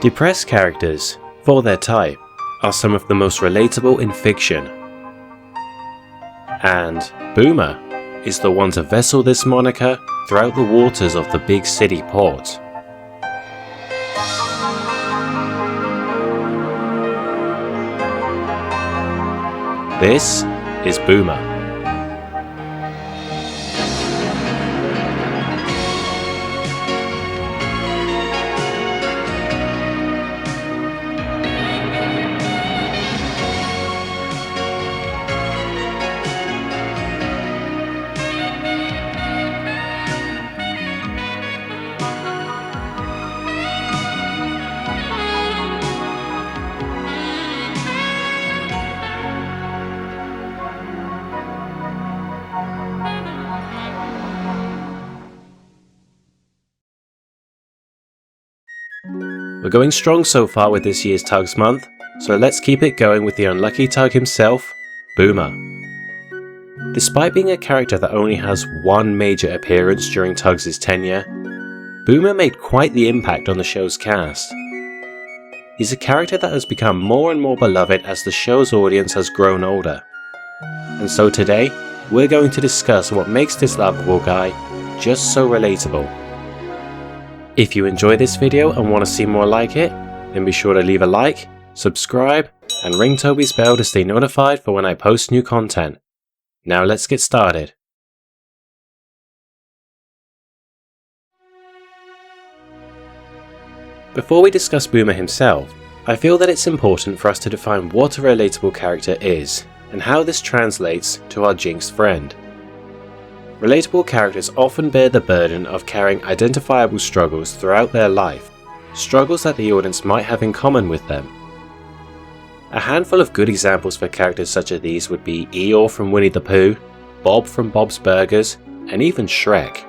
Depressed characters, for their type, are some of the most relatable in fiction. And Boomer is the one to vessel this moniker throughout the waters of the big city port. This is Boomer. We're going strong so far with this year's Tugs month, so let's keep it going with the unlucky Tug himself, Boomer. Despite being a character that only has one major appearance during Tugs' tenure, Boomer made quite the impact on the show's cast. He's a character that has become more and more beloved as the show's audience has grown older. And so today, we're going to discuss what makes this lovable guy just so relatable. If you enjoy this video and want to see more like it, then be sure to leave a like, subscribe, and ring Toby's bell to stay notified for when I post new content. Now let's get started. Before we discuss Boomer himself, I feel that it's important for us to define what a relatable character is, and how this translates to our jinxed friend. Relatable characters often bear the burden of carrying identifiable struggles throughout their life, struggles that the audience might have in common with them. A handful of good examples for characters such as these would be Eeyore from Winnie the Pooh, Bob from Bob's Burgers, and even Shrek.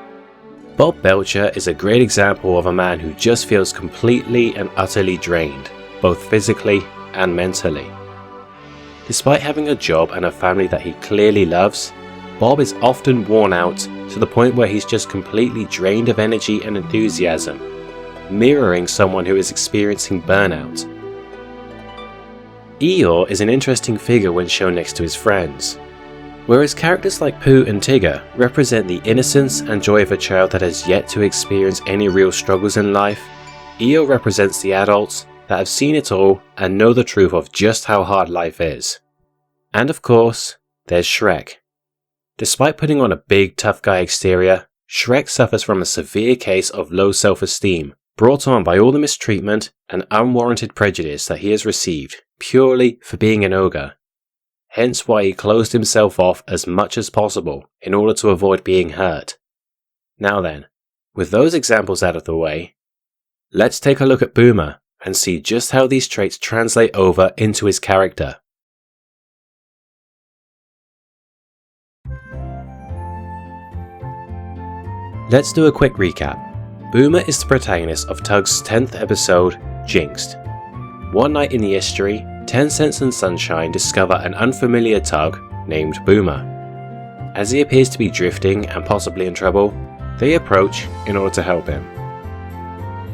Bob Belcher is a great example of a man who just feels completely and utterly drained, both physically and mentally. Despite having a job and a family that he clearly loves, Bob is often worn out to the point where he's just completely drained of energy and enthusiasm, mirroring someone who is experiencing burnout. Eeyore is an interesting figure when shown next to his friends. Whereas characters like Pooh and Tigger represent the innocence and joy of a child that has yet to experience any real struggles in life, Eeyore represents the adults that have seen it all and know the truth of just how hard life is. And of course, there's Shrek. Despite putting on a big tough guy exterior, Shrek suffers from a severe case of low self-esteem, brought on by all the mistreatment and unwarranted prejudice that he has received purely for being an ogre. Hence why he closed himself off as much as possible in order to avoid being hurt. Now then, with those examples out of the way, let's take a look at Boomer and see just how these traits translate over into his character. Let's do a quick recap. Boomer is the protagonist of Tugs' 10th episode, Jinxed. One night in the estuary, 10 Cents and Sunshine discover an unfamiliar Tug named Boomer. As he appears to be drifting and possibly in trouble, they approach in order to help him.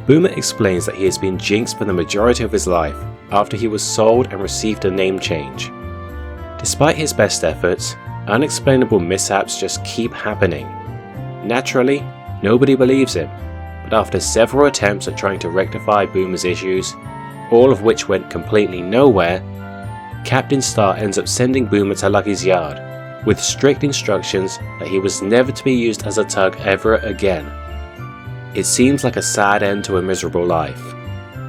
Boomer explains that he has been jinxed for the majority of his life after he was sold and received a name change. Despite his best efforts, unexplainable mishaps just keep happening. Naturally, nobody believes him, but after several attempts at trying to rectify Boomer's issues, all of which went completely nowhere, Captain Star ends up sending Boomer to Lucky's yard, with strict instructions that he was never to be used as a Tug ever again. It seems like a sad end to a miserable life.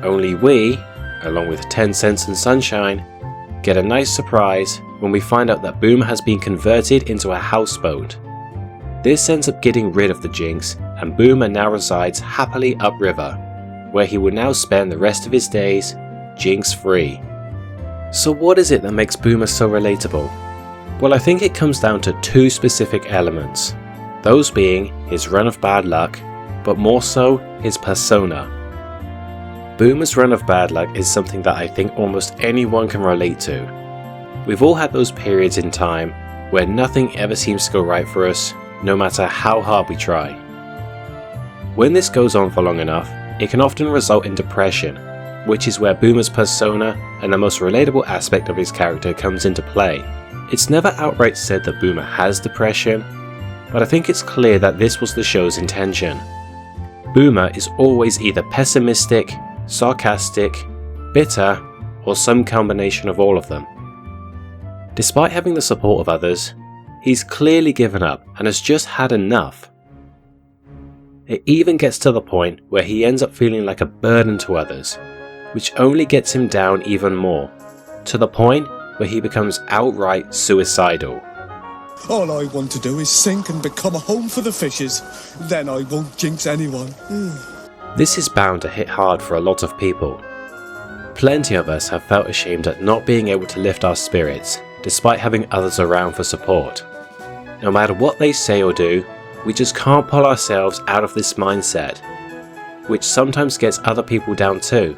Only we, along with 10 Cents and Sunshine, get a nice surprise when we find out that Boomer has been converted into a houseboat. This ends up getting rid of the jinx, and Boomer now resides happily upriver, where he will now spend the rest of his days jinx-free. So what is it that makes Boomer so relatable? Well, I think it comes down to two specific elements, those being his run of bad luck, but more so his persona. Boomer's run of bad luck is something that I think almost anyone can relate to. We've all had those periods in time where nothing ever seems to go right for us, no matter how hard we try. When this goes on for long enough, it can often result in depression, which is where Boomer's persona and the most relatable aspect of his character comes into play. It's never outright said that Boomer has depression, but I think it's clear that this was the show's intention. Boomer is always either pessimistic, sarcastic, bitter, or some combination of all of them. Despite having the support of others, he's clearly given up and has just had enough. It even gets to the point where he ends up feeling like a burden to others, which only gets him down even more, to the point where he becomes outright suicidal. All I want to do is sink and become a home for the fishes. Then I won't jinx anyone. This is bound to hit hard for a lot of people. Plenty of us have felt ashamed at not being able to lift our spirits, despite having others around for support. No matter what they say or do, we just can't pull ourselves out of this mindset, which sometimes gets other people down too.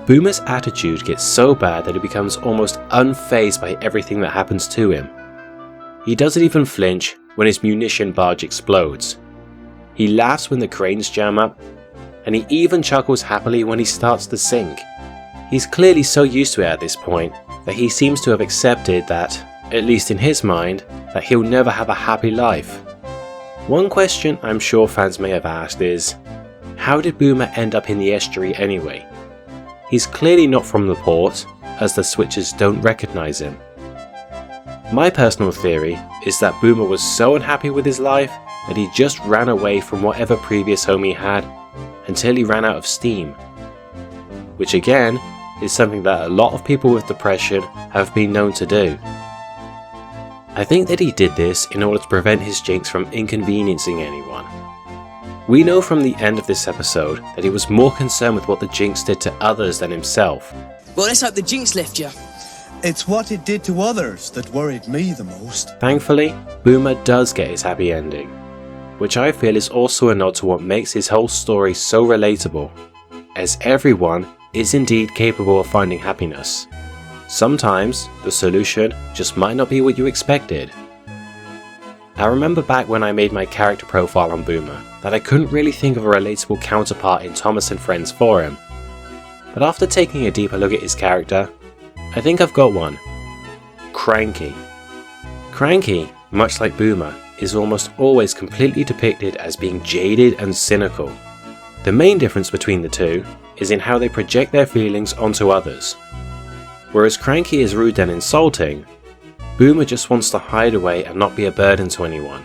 Boomer's attitude gets so bad that he becomes almost unfazed by everything that happens to him. He doesn't even flinch when his munition barge explodes. He laughs when the cranes jam up, and he even chuckles happily when he starts to sink. He's clearly so used to it at this point that he seems to have accepted that, at least in his mind, that he'll never have a happy life. One question I'm sure fans may have asked is, how did Boomer end up in the estuary anyway? He's clearly not from the port, as the switchers don't recognise him. My personal theory is that Boomer was so unhappy with his life that he just ran away from whatever previous home he had until he ran out of steam. Which again is something that a lot of people with depression have been known to do. I think that he did this in order to prevent his jinx from inconveniencing anyone. We know from the end of this episode that he was more concerned with what the jinx did to others than himself. Well, let's hope the jinx left you. It's what it did to others that worried me the most. Thankfully, Boomer does get his happy ending, which I feel is also a nod to what makes his whole story so relatable, as everyone is indeed capable of finding happiness. Sometimes, the solution just might not be what you expected. I remember back when I made my character profile on Boomer that I couldn't really think of a relatable counterpart in Thomas and Friends for him. But after taking a deeper look at his character, I think I've got one. Cranky. Cranky, much like Boomer, is almost always completely depicted as being jaded and cynical. The main difference between the two is in how they project their feelings onto others. Whereas Cranky is rude and insulting, Boomer just wants to hide away and not be a burden to anyone.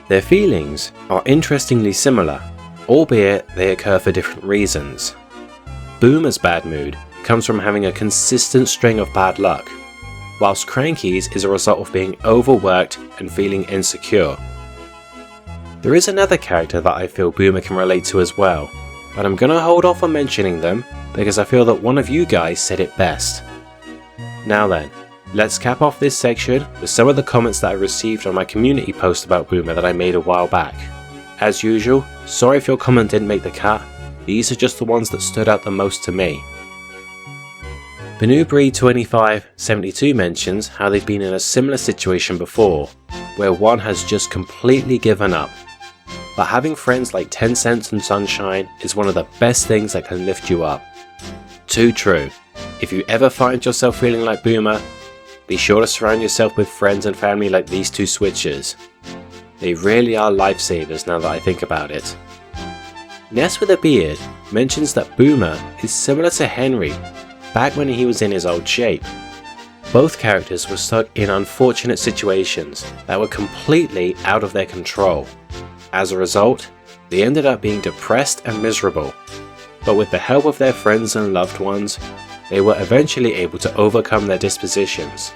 Their feelings are interestingly similar, albeit they occur for different reasons. Boomer's bad mood comes from having a consistent string of bad luck, whilst Cranky's is a result of being overworked and feeling insecure. There is another character that I feel Boomer can relate to as well, but I'm gonna hold off on mentioning them because I feel that one of you guys said it best. Now then, let's cap off this section with some of the comments that I received on my community post about Boomer that I made a while back. As usual, sorry if your comment didn't make the cut, these are just the ones that stood out the most to me. Benubri2572 mentions how they've been in a similar situation before, where one has just completely given up. But having friends like 10 Cents and Sunshine is one of the best things that can lift you up. Too true. If you ever find yourself feeling like Boomer, be sure to surround yourself with friends and family like these two switchers. They really are lifesavers now that I think about it. Ness with a Beard mentions that Boomer is similar to Henry back when he was in his old shape. Both characters were stuck in unfortunate situations that were completely out of their control. As a result, they ended up being depressed and miserable, but with the help of their friends and loved ones, they were eventually able to overcome their dispositions.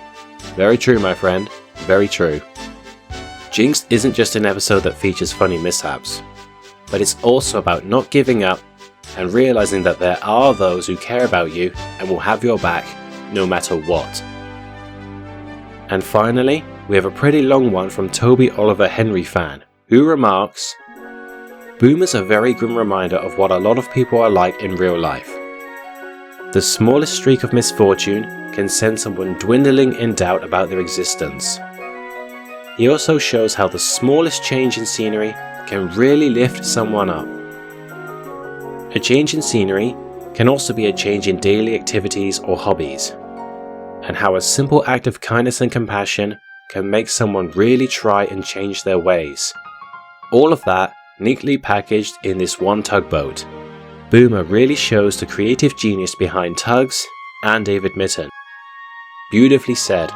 Very true, my friend, very true. Jinxed isn't just an episode that features funny mishaps, but it's also about not giving up and realizing that there are those who care about you and will have your back no matter what. And finally, we have a pretty long one from Toby Oliver Henry fan, who remarks, Boomer's a very grim reminder of what a lot of people are like in real life. The smallest streak of misfortune can send someone dwindling in doubt about their existence. He also shows how the smallest change in scenery can really lift someone up. A change in scenery can also be a change in daily activities or hobbies, and how a simple act of kindness and compassion can make someone really try and change their ways. All of that neatly packaged in this one tugboat. Boomer really shows the creative genius behind Tugs and David Mitten. Beautifully said.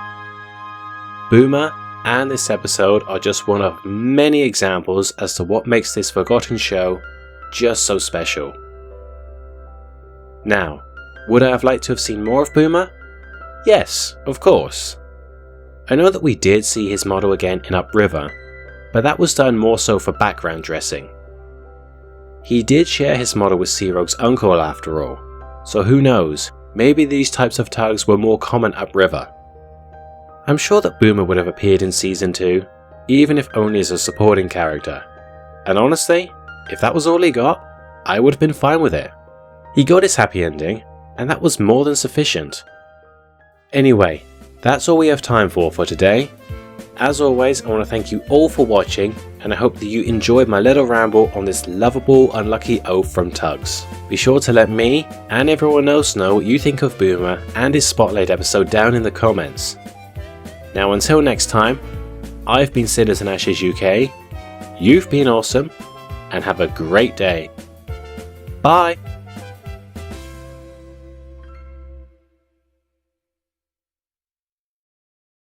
Boomer and this episode are just one of many examples as to what makes this forgotten show just so special. Now, would I have liked to have seen more of Boomer? Yes, of course. I know that we did see his model again in Upriver, but that was done more so for background dressing. He did share his model with Sea Rogue's uncle after all, so who knows, maybe these types of tugs were more common upriver. I'm sure that Boomer would have appeared in Season 2, even if only as a supporting character. And honestly, if that was all he got, I would have been fine with it. He got his happy ending, and that was more than sufficient. Anyway, that's all we have time for today. As always, I want to thank you all for watching, and I hope that you enjoyed my little ramble on this lovable unlucky oaf from Tugs. Be sure to let me and everyone else know what you think of Boomer and his Spotlight episode down in the comments. Now until next time, I've been Cinders and Ashes UK, you've been awesome, and have a great day. Bye!